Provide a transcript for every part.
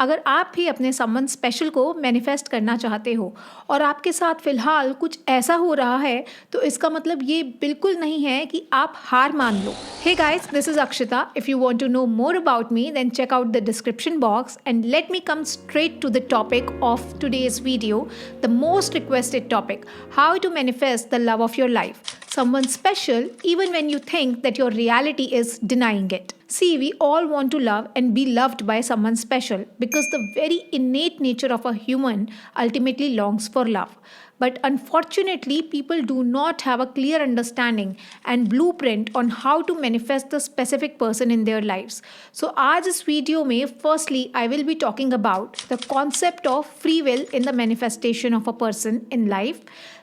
अगर आप भी अपने समवन स्पेशल को मैनिफेस्ट करना चाहते हो और आपके साथ फिलहाल कुछ ऐसा हो रहा है, तो इसका मतलब ये बिल्कुल नहीं है कि आप हार मान लो। Hey guys, this is Akshita. If you want to know more about me, then check out the description box and let me come straight to the topic of today's video, the most requested topic, how to manifest the love of your life. Someone special even when you think that your reality is denying it. See, we all want to love and be loved by someone special because the very innate nature of a human ultimately longs for love. But unfortunately, people do not have a clear understanding and blueprint on how to manifest the specific person in their lives. So आज इस video में firstly I will be talking about the concept of free will in the manifestation of a person in life,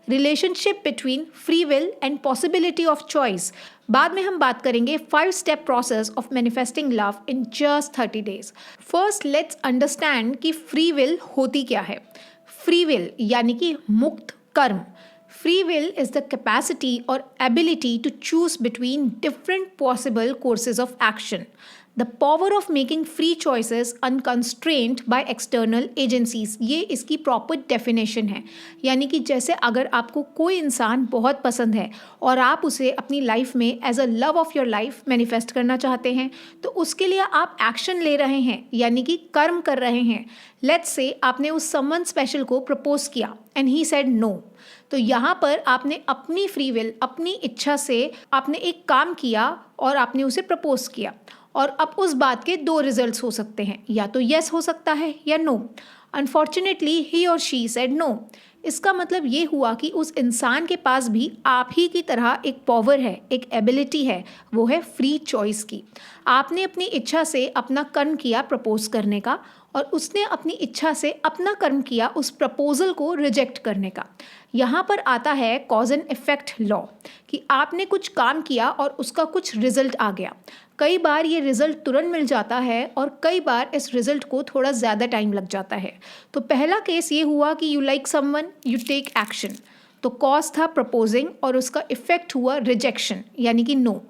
relationship between free will and possibility of choice. बाद में हम बात करेंगे 5-step process of manifesting love in just 30 days. First, let's understand कि free will होती क्या है. Free will यानी कि मुक्त कर्म. Free will is the capacity और ability to choose between different possible courses of action. The power of making free choices unconstrained by external agencies. ये इसकी प्रॉपर डेफिनेशन है. यानी कि जैसे अगर आपको कोई इंसान बहुत पसंद है और आप उसे अपनी लाइफ में as a love of your life manifest करना चाहते हैं, तो उसके लिए आप एक्शन ले रहे हैं यानी कि कर्म कर रहे हैं. लेट्स से आपने उस समवन स्पेशल को प्रपोज किया एंड ही सेड नो. तो यहाँ पर आपने अपनी फ्री विल, अपनी इच्छा से आपने एक काम किया और आपने उसे प्रपोज किया. और अब उस बात के 2 रिजल्ट्स हो सकते हैं, या तो यस हो सकता है या नो. अनफॉर्चुनेटली ही और शी सेड नो. इसका मतलब ये हुआ कि उस इंसान के पास भी आप ही की तरह एक पावर है, एक एबिलिटी है, वो है फ्री चॉइस की. आपने अपनी इच्छा से अपना कर्म किया प्रपोज करने का और उसने अपनी इच्छा से अपना कर्म किया उस प्रपोजल को रिजेक्ट करने का. यहाँ पर आता है कॉज एंड इफेक्ट लॉ कि आपने कुछ काम किया और उसका कुछ रिजल्ट आ गया. कई बार ये रिजल्ट तुरंत मिल जाता है और कई बार इस रिजल्ट को थोड़ा ज़्यादा टाइम लग जाता है. तो पहला केस ये हुआ कि you like someone, you take action. तो कॉज था प्रपोजिंग और उसका इफेक्ट हुआ रिजेक्शन यानी कि नो.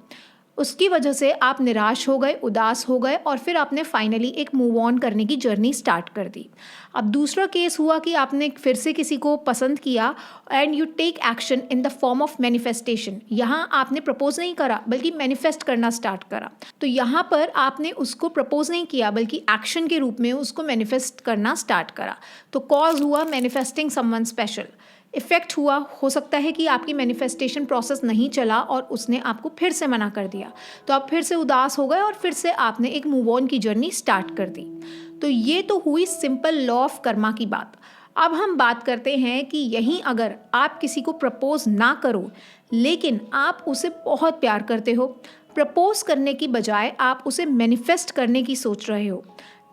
उसकी वजह से आप निराश हो गए, उदास हो गए और फिर आपने फाइनली एक मूव ऑन करने की जर्नी स्टार्ट कर दी. अब दूसरा केस हुआ कि आपने फिर से किसी को पसंद किया and you take action in the form of manifestation. यहाँ आपने प्रपोज नहीं करा बल्कि मैनिफेस्ट करना स्टार्ट करा. तो यहाँ पर आपने उसको प्रपोज नहीं किया बल्कि एक्शन के रूप में उसको मैनिफेस्ट करना स्टार्ट करा. तो कॉज हुआ मैनिफेस्टिंग समवन स्पेशल. इफेक्ट हुआ, हो सकता है कि आपकी मैनिफेस्टेशन प्रोसेस नहीं चला और उसने आपको फिर से मना कर दिया, तो आप फिर से उदास हो गए और फिर से आपने एक मूव ऑन की जर्नी स्टार्ट कर दी. तो ये तो हुई सिंपल लॉ ऑफ कर्मा की बात. अब हम बात करते हैं कि यहीं अगर आप किसी को प्रपोज ना करो लेकिन आप उसे बहुत प्यार करते हो, प्रपोज करने की बजाय आप उसे मैनिफेस्ट करने की सोच रहे हो.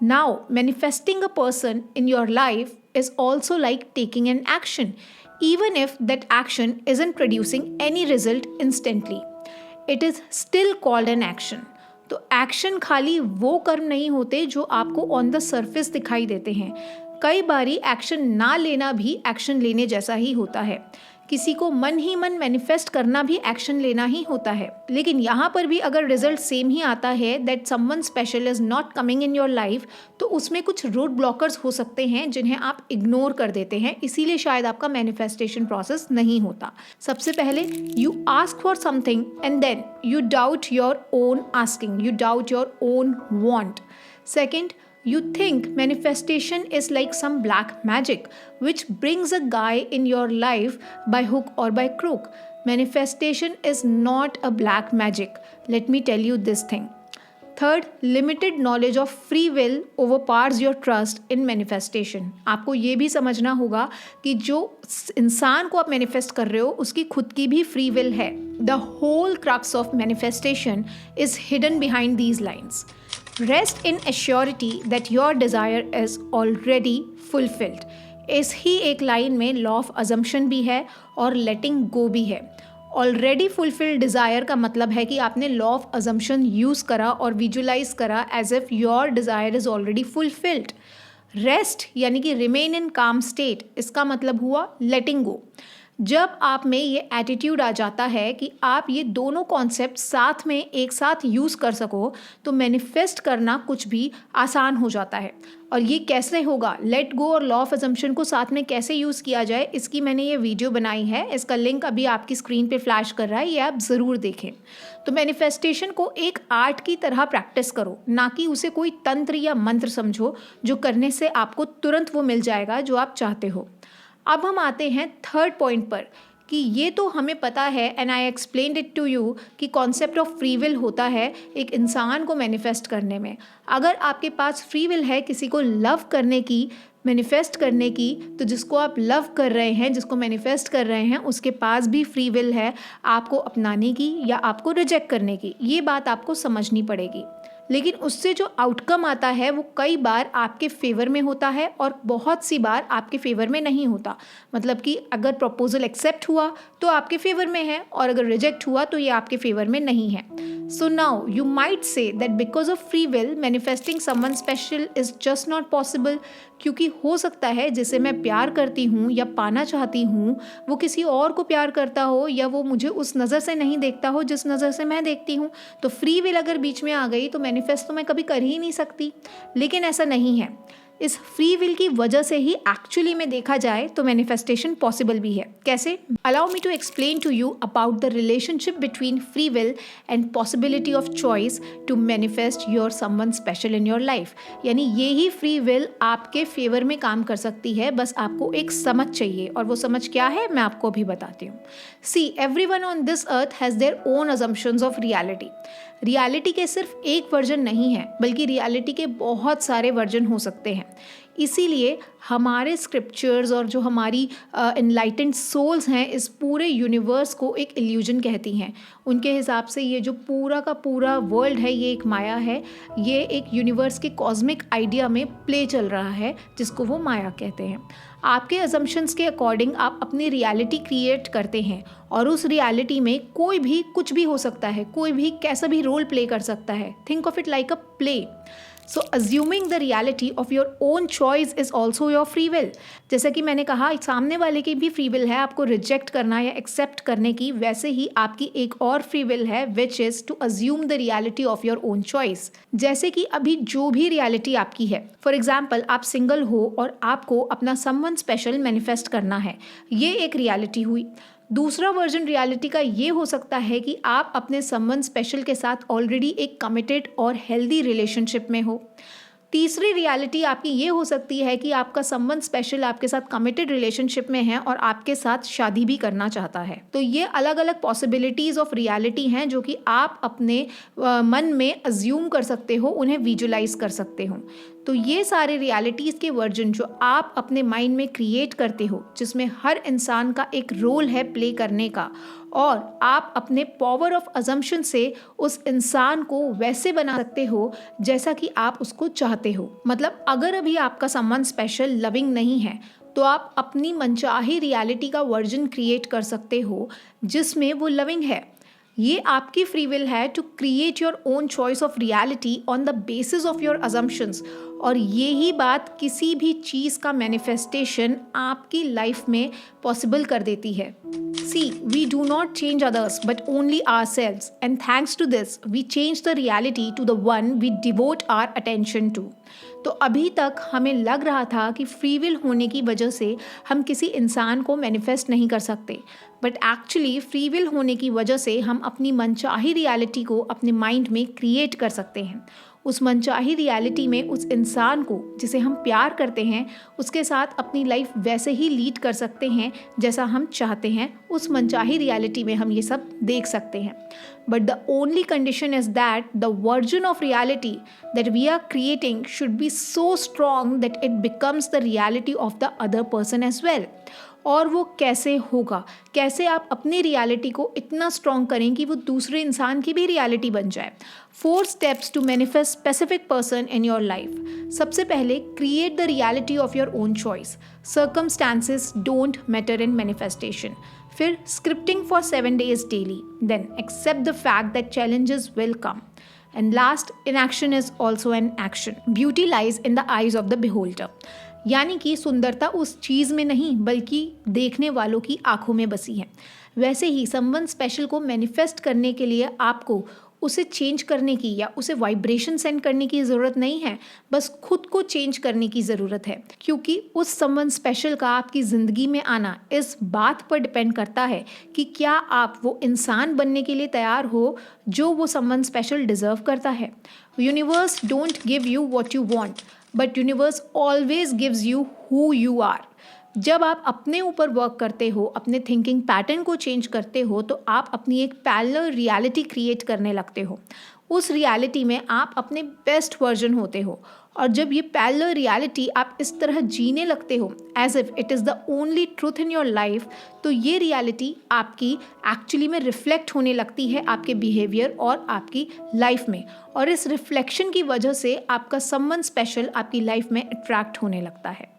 Now manifesting a person in your life is also like taking an action, even if that action isn't producing any result instantly. It is still called an action. तो एक्शन खाली वो कर्म नहीं होते जो आपको ऑन द सरफेस दिखाई देते हैं. कई बारी एक्शन ना लेना भी एक्शन लेने जैसा ही होता है. किसी को मन ही मन मैनिफेस्ट करना भी एक्शन लेना ही होता है. लेकिन यहाँ पर भी अगर रिजल्ट सेम ही आता है that someone special is not coming in your life, तो उसमें कुछ रोड ब्लॉकर्स हो सकते हैं जिन्हें आप इग्नोर कर देते हैं. इसीलिए शायद आपका मैनिफेस्टेशन प्रोसेस नहीं होता. सबसे पहले you ask for something and then you doubt your own asking, you doubt your own want. Second, you think manifestation is like some black magic which brings a guy in your life by hook or by crook. Manifestation is not a black magic. Let me tell you this thing. Third, limited knowledge of free will overpowers your trust in manifestation. आपको ये भी समझना होगा कि जो इंसान को आप मैनिफेस्ट कर रहे हो उसकी खुद की भी फ्री विल है. The whole crux of manifestation is hidden behind these lines. Rest in assurity that your desire is already fulfilled. इस ही एक लाइन में लॉ ऑफ अजम्पशन भी है और लेटिंग गो भी है. ऑलरेडी फुलफिल्ड डिज़ायर का मतलब है कि आपने लॉ ऑफ अजम्पशन यूज़ करा और विजुलाइज करा as if your desire is already fulfilled. Rest यानी कि रिमेन इन काम स्टेट, इसका मतलब हुआ लेटिंग गो. जब आप में ये एटीट्यूड आ जाता है कि आप ये दोनों कॉन्सेप्ट साथ में एक साथ यूज़ कर सको, तो मैनिफेस्ट करना कुछ भी आसान हो जाता है। और ये कैसे होगा, लेट गो और लॉ ऑफ अजम्पशन को साथ में कैसे यूज़ किया जाए, इसकी मैंने ये वीडियो बनाई है। इसका लिंक अभी आपकी स्क्रीन पे फ्लैश कर रहा है, ये आप ज़रूर देखें। तो मैनिफेस्टेशन को एक आर्ट की तरह प्रैक्टिस करो, ना कि उसे कोई तंत्र या मंत्र समझो जो करने से आपको तुरंत वो मिल जाएगा जो आप चाहते हो। अब हम आते हैं थर्ड पॉइंट पर कि ये तो हमें पता है, and I explained it to you, कि कॉन्सेप्ट ऑफ फ्री विल होता है एक इंसान को मैनिफेस्ट करने में। अगर आपके पास फ्री विल है किसी को लव करने की, मैनिफेस्ट करने की, तो जिसको आप लव कर रहे हैं, जिसको मैनिफेस्ट कर रहे हैं, उसके पास भी फ्री विल है आपको अपनाने की या आपको रिजेक्ट करने की। ये बात आपको समझनी पड़ेगी। लेकिन उससे जो आउटकम आता है वो कई बार आपके फेवर में होता है और बहुत सी बार आपके फेवर में नहीं होता। मतलब कि अगर प्रपोजल एक्सेप्ट हुआ तो आपके फेवर में है, और अगर रिजेक्ट हुआ तो ये आपके फेवर में नहीं है। So now you might say that because of free will manifesting someone special is just not possible, क्योंकि हो सकता है जिसे मैं प्यार करती हूँ या पाना चाहती हूँ वो किसी और को प्यार करता हो, या वो मुझे उस नज़र से नहीं देखता हो जिस नज़र से मैं देखती हूँ। तो फ्री विल अगर बीच में आ गई तो मैनिफेस्ट तो मैं कभी कर ही नहीं सकती। लेकिन ऐसा नहीं है, इस फ्री विल की वजह से ही एक्चुअली में देखा जाए तो मैनिफेस्टेशन पॉसिबल भी है। कैसे? Allow me to explain to you about the relationship between free will and possibility of choice to manifest your someone special in your life. यानी ये ही फ्री विल आपके फेवर में काम कर सकती है, बस आपको एक समझ चाहिए, और वो समझ क्या है मैं आपको अभी बताती हूँ। See, everyone on this earth has their own assumptions of reality. Reality के सिर्फ एक वर्जन नहीं है, बल्कि रियलिटी के बहुत सारे वर्जन हो सकते हैं। इसीलिए हमारे स्क्रिप्चर्स और जो हमारी एनलाइटेंड सोल्स हैं इस पूरे यूनिवर्स को एक इल्यूजन कहती हैं। उनके हिसाब से ये जो पूरा का पूरा वर्ल्ड है ये एक माया है, ये एक यूनिवर्स के कॉस्मिक आइडिया में प्ले चल रहा है जिसको वो माया कहते हैं। आपके अजम्पशंस के अकॉर्डिंग आप अपनी रियलिटी क्रिएट करते हैं, और उस रियलिटी में कोई भी कुछ भी हो सकता है, कोई भी कैसा भी रोल प्ले कर सकता है। Think of it like a play. So assuming the reality of your own choice is also your free will. जैसा कि मैंने कहा सामने वाले की भी फ्री विल है आपको रिजेक्ट करना या एक्सेप्ट करने की, वैसे ही आपकी एक और फ्री विल है which is to assume the reality of your own choice. जैसे कि अभी जो भी रियलिटी आपकी है, फॉर एग्जाम्पल आप सिंगल हो और आपको अपना समवन स्पेशल मैनिफेस्ट करना है, ये एक रियलिटी हुई। दूसरा वर्जन रियलिटी का ये हो सकता है कि आप अपने समवन स्पेशल के साथ ऑलरेडी एक कमिटेड और हेल्दी रिलेशनशिप में हो। तीसरी रियलिटी आपकी ये हो सकती है कि आपका समवन स्पेशल आपके साथ कमिटेड रिलेशनशिप में है और आपके साथ शादी भी करना चाहता है। तो ये अलग अलग पॉसिबिलिटीज़ ऑफ रियलिटी हैं जो कि आप अपने मन में अज्यूम कर सकते हो, उन्हें विजुलाइज कर सकते हो। तो ये सारे रियलिटीज़ के वर्जन जो आप अपने माइंड में क्रिएट करते हो, जिसमें हर इंसान का एक रोल है प्ले करने का, और आप अपने पावर ऑफ अजम्पशन से उस इंसान को वैसे बना सकते हो जैसा कि आप उसको चाहते हो। मतलब अगर अभी आपका समवन स्पेशल लविंग नहीं है तो आप अपनी मनचाही रियलिटी का वर्जन क्रिएट कर सकते हो जिसमें वो लविंग है। ये आपकी फ्री विल है to create your own choice of reality on the basis of your assumptions. और ये ही बात किसी भी चीज़ का मैनिफेस्टेशन आपकी लाइफ में पॉसिबल कर देती है। See, we do not change others but only ourselves, and thanks to this we change the reality to the one we devote our attention to. तो अभी तक हमें लग रहा था कि फ्री विल होने की वजह से हम किसी इंसान को मैनिफेस्ट नहीं कर सकते, बट एक्चुअली फ्री विल होने की वजह से हम अपनी मनचाही रियलिटी को अपने माइंड में क्रिएट कर सकते हैं। उस मनचाही रियलिटी में उस इंसान को जिसे हम प्यार करते हैं उसके साथ अपनी लाइफ वैसे ही लीड कर सकते हैं जैसा हम चाहते हैं। उस मनचाही रियलिटी में हम ये सब देख सकते हैं। But the only condition is that the version of reality that we are creating should be so strong that it becomes the reality of the other person as well. और वो कैसे होगा, कैसे आप अपनी रियलिटी को इतना स्ट्रॉन्ग करें कि वो दूसरे इंसान की भी रियलिटी बन जाए। 4 steps to manifest specific person in your life. सबसे पहले, create the reality of your own choice. Circumstances don't matter in manifestation. फिर scripting for 7 days daily. Then accept the fact that challenges will come. And last, inaction is also an action. Beauty lies in the eyes of the beholder. यानी कि सुंदरता उस चीज़ में नहीं बल्कि देखने वालों की आंखों में बसी है। वैसे ही समवन स्पेशल को मैनिफेस्ट करने के लिए आपको उसे चेंज करने की या उसे वाइब्रेशन सेंड करने की ज़रूरत नहीं है, बस खुद को चेंज करने की ज़रूरत है। क्योंकि उस समवन स्पेशल का आपकी ज़िंदगी में आना इस बात पर डिपेंड करता है कि क्या आप वो इंसान बनने के लिए तैयार हो जो वो समवन स्पेशल डिज़र्व करता है। Universe don't give you what you want, but universe always gives you who you are. जब आप अपने ऊपर वर्क करते हो, अपने थिंकिंग पैटर्न को चेंज करते हो, तो आप अपनी एक पैरेलल रियलिटी क्रिएट करने लगते हो। उस रियलिटी में आप अपने बेस्ट वर्जन होते हो। और जब ये पैरेलल रियलिटी आप इस तरह जीने लगते हो as if it is the only truth in your life, तो ये रियलिटी आपकी एक्चुअली में रिफ्लेक्ट होने लगती है आपके बिहेवियर और आपकी लाइफ में। और इस रिफ्लेक्शन की वजह से आपका समवन स्पेशल आपकी लाइफ में अट्रैक्ट होने लगता है।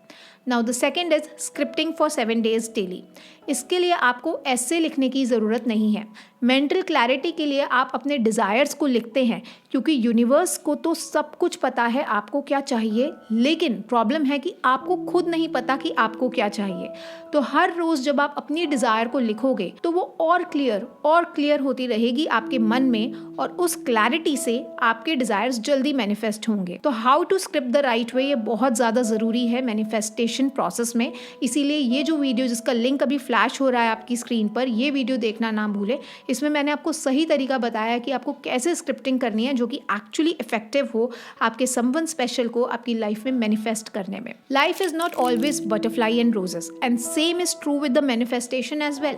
Now the second is scripting for 7 days daily. इसके लिए आपको ऐसे लिखने की ज़रूरत नहीं है। मेंटल क्लैरिटी के लिए आप अपने डिज़ायर्स को लिखते हैं, क्योंकि यूनिवर्स को तो सब कुछ पता है आपको क्या चाहिए, लेकिन प्रॉब्लम है कि आपको खुद नहीं पता कि आपको क्या चाहिए। तो हर रोज़ जब आप अपनी डिज़ायर को लिखोगे तो वो और क्लियर होती रहेगी आपके मन में, और उस क्लैरिटी से आपके डिज़ायर्स जल्दी मैनिफेस्ट होंगे। तो how to script the right way, ये बहुत ज़्यादा ज़रूरी है मैनिफेस्टेशन प्रोसेस में। इसीलिए ये जो वीडियो जिसका लिंक अभी फ्लैश हो रहा है आपकी स्क्रीन पर, ये वीडियो देखना ना भूलें। इसमें मैंने आपको सही तरीका बताया कि आपको कैसे स्क्रिप्टिंग करनी है जो कि एक्चुअली इफेक्टिव हो आपके समवन स्पेशल को आपकी लाइफ में मैनिफेस्ट करने में। Life is not always butterfly and roses, and same is true with the manifestation as well.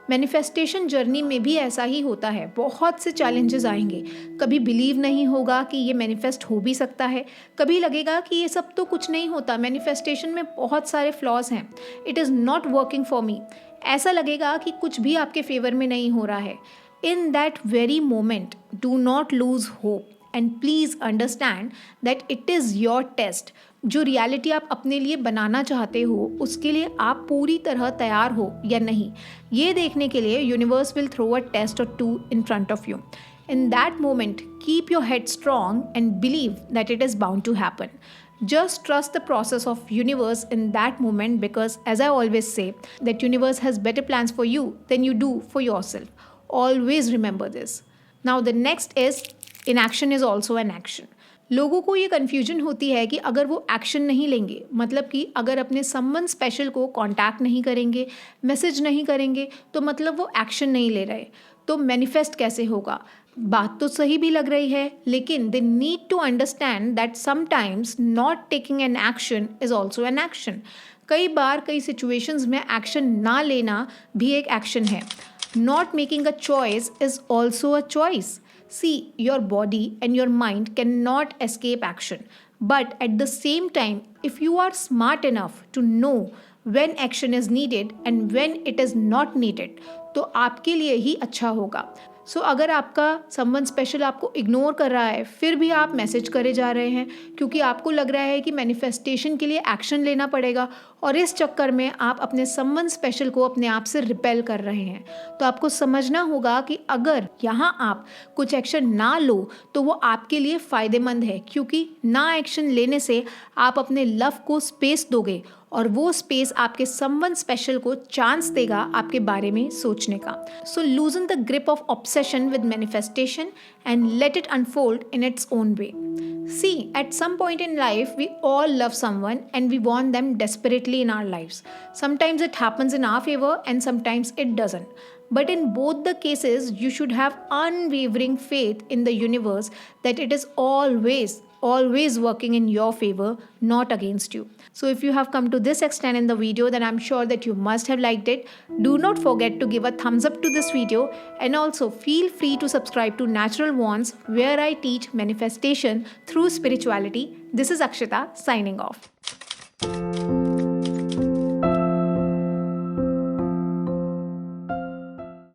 Manifestation journey में भी ऐसा ही होता है। बहुत से चैलेंजेस आएंगे। कभी बिलीव नहीं होगा कि ये मैनिफेस्ट हो भी सकता है, कभी लगेगा कि ये सब तो कुछ नहीं होता, मैनिफेस्टेशन में बहुत सारे फ्लॉज हैं, it is not working for me. ऐसा लगेगा कि कुछ भी आपके फेवर में नहीं हो रहा है। In that very moment do not lose hope and please understand that it is your test. जो रियलिटी आप अपने लिए बनाना चाहते हो उसके लिए आप पूरी तरह तैयार हो या नहीं, ये देखने के लिए universe will throw a test और 2 in front of you. In that moment, keep your head strong and believe that it is bound to happen. Just trust the process of universe in that moment, because as I always say, that universe has better plans for you than you do for yourself. Always remember this. Now the next is inaction is also an action. लोगों को ये confusion होती है कि अगर वो action नहीं लेंगे, मतलब कि अगर अपने समवन स्पेशल को कांटेक्ट नहीं करेंगे, मैसेज नहीं करेंगे, तो मतलब वो एक्शन नहीं ले रहे, तो मैनिफेस्ट कैसे होगा। बात तो सही भी लग रही है, लेकिन they need to understand that sometimes not taking an action is also an action. कई बार कई सिचुएशंस में एक्शन ना लेना भी एक एक्शन है। Not making a choice is also a choice. See, your body and your mind cannot escape action. But at the same time, if you are smart enough to know when action is needed and when it is not needed, तो आपके लिए ही अच्छा होगा। सो अगर आपका someone special आपको ignore कर रहा है, फिर भी आप मैसेज करे जा रहे हैं क्योंकि आपको लग रहा है कि मैनिफेस्टेशन के लिए एक्शन लेना पड़ेगा, और इस चक्कर में आप अपने समवन स्पेशल को अपने आप से रिपेल कर रहे हैं। तो आपको समझना होगा कि अगर यहाँ आप कुछ एक्शन ना लो तो वो आपके लिए फ़ायदेमंद है, क्योंकि ना एक्शन लेने से आप अपने लव को स्पेस दोगे, और वो स्पेस आपके समवन स्पेशल को चांस देगा आपके बारे में सोचने का। So loosen the grip of obsession with manifestation and let it unfold in its own way. See, at some point in life, we all love someone and we want them desperately in our lives. Sometimes it happens in our favor and sometimes it doesn't. But in both the cases, you should have unwavering faith in the universe that it is always working in your favor, not against you. So if you have come to this extent in the video, then I'm sure that you must have liked it. Do not forget to give a thumbs up to this video, and also feel free to subscribe to Natural Wands, where I teach manifestation through spirituality. This is Akshita signing off.